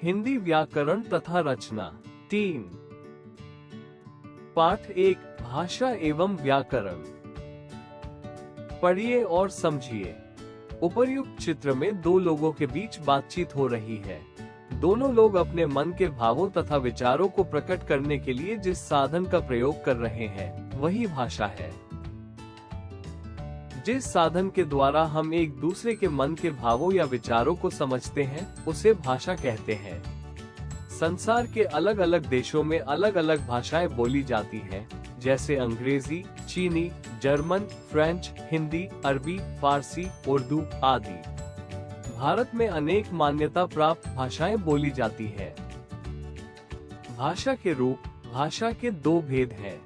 हिंदी व्याकरण तथा रचना 3। पाठ 1 भाषा एवं व्याकरण। पढ़िए और समझिए। उपर्युक्त चित्र में दो लोगों के बीच बातचीत हो रही है। दोनों लोग अपने मन के भावों तथा विचारों को प्रकट करने के लिए जिस साधन का प्रयोग कर रहे हैं वही भाषा है। जिस साधन के द्वारा हम एक दूसरे के मन के भावों या विचारों को समझते हैं उसे भाषा कहते हैं। संसार के अलग अलग देशों में अलग अलग भाषाएं बोली जाती हैं, जैसे अंग्रेजी, चीनी, जर्मन, फ्रेंच, हिंदी, अरबी, फारसी, उर्दू आदि। भारत में अनेक मान्यता प्राप्त भाषाएं बोली जाती है। भाषा के रूप। भाषा के दो भेद हैं।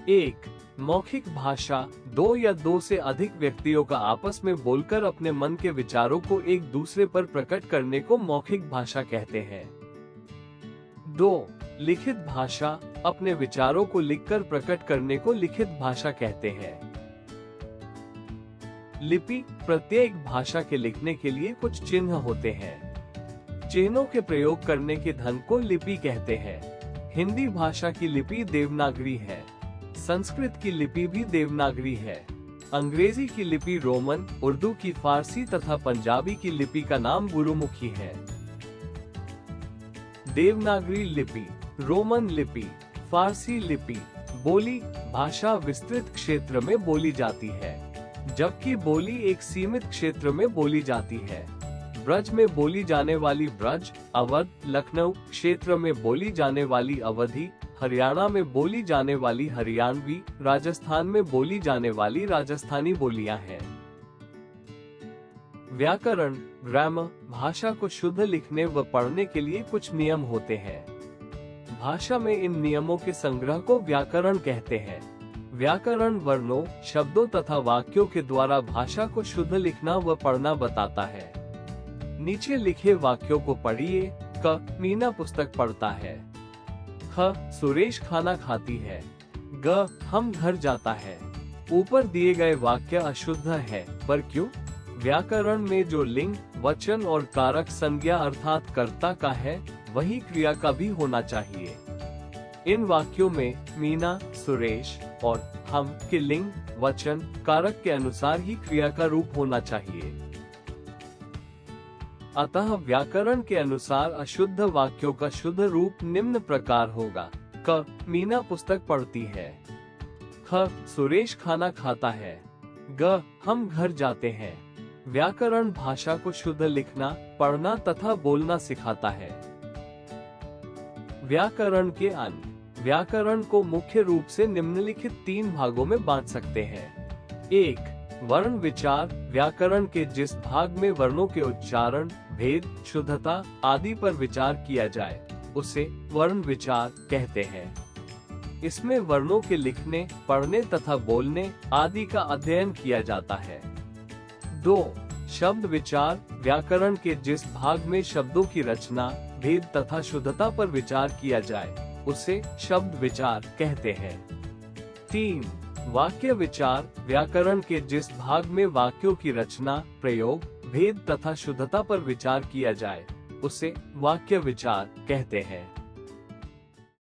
1 मौखिक भाषा, दो या दो से अधिक व्यक्तियों का आपस में बोलकर अपने मन के विचारों को एक दूसरे पर प्रकट करने को मौखिक भाषा कहते हैं। 2 लिखित भाषा, अपने विचारों को लिखकर प्रकट करने को लिखित भाषा कहते हैं। लिपि, प्रत्येक भाषा के लिखने के लिए कुछ चिन्ह होते हैं। चिन्हों के प्रयोग करने के ढंग को लिपि कहते हैं। हिंदी भाषा की लिपि देवनागरी है। संस्कृत की लिपि भी देवनागरी है। अंग्रेजी की लिपि रोमन, उर्दू की फारसी तथा पंजाबी की लिपि का नाम गुरुमुखी है। देवनागरी लिपि, रोमन लिपि, फारसी लिपि। बोली, भाषा विस्तृत क्षेत्र में बोली जाती है, जबकि बोली एक सीमित क्षेत्र में बोली जाती है। ब्रज में बोली जाने वाली ब्रज, अवध, लखनऊ क्षेत्र में बोली जाने वाली अवधी, हरियाणा में बोली जाने वाली हरियाणवी, राजस्थान में बोली जाने वाली राजस्थानी बोलियां हैं। व्याकरण, ग्रामर, भाषा को शुद्ध लिखने व पढ़ने के लिए कुछ नियम होते हैं। भाषा में इन नियमों के संग्रह को व्याकरण कहते हैं। व्याकरण वर्णों, शब्दों तथा वाक्यों के द्वारा भाषा को शुद्ध लिखना व पढ़ना बताता है। नीचे लिखे वाक्यों को पढ़िए। क मीना पुस्तक पढ़ता है। ख सुरेश खाना खाती है। ग हम घर जाता है। ऊपर दिए गए वाक्य अशुद्ध है, पर क्यों? व्याकरण में जो लिंग, वचन और कारक संज्ञा अर्थात कर्ता का है वही क्रिया का भी होना चाहिए। इन वाक्यों में मीना, सुरेश और हम के लिंग, वचन, कारक के अनुसार ही क्रिया का रूप होना चाहिए। अतः व्याकरण के अनुसार अशुद्ध वाक्यों का शुद्ध रूप निम्न प्रकार होगा। क मीना पुस्तक पढ़ती है। ख सुरेश खाना खाता है। ग हम घर जाते हैं। व्याकरण भाषा को शुद्ध लिखना, पढ़ना तथा बोलना सिखाता है। व्याकरण के अंग। व्याकरण को मुख्य रूप से निम्नलिखित 3 भागों में बांट सकते हैं। 1 वर्ण विचार। व्याकरण के जिस भाग में वर्णों के उच्चारण, भेद, शुद्धता आदि पर विचार किया जाए उसे वर्ण विचार कहते हैं। इसमें वर्णों के लिखने, पढ़ने तथा बोलने आदि का अध्ययन किया जाता है। 2 शब्द विचार। व्याकरण के जिस भाग में शब्दों की रचना, भेद तथा शुद्धता पर विचार किया जाए उसे शब्द विचार कहते हैं। 3 वाक्य विचार। व्याकरण के जिस भाग में वाक्यों की रचना, प्रयोग, भेद तथा शुद्धता पर विचार किया जाए उसे वाक्य विचार कहते हैं।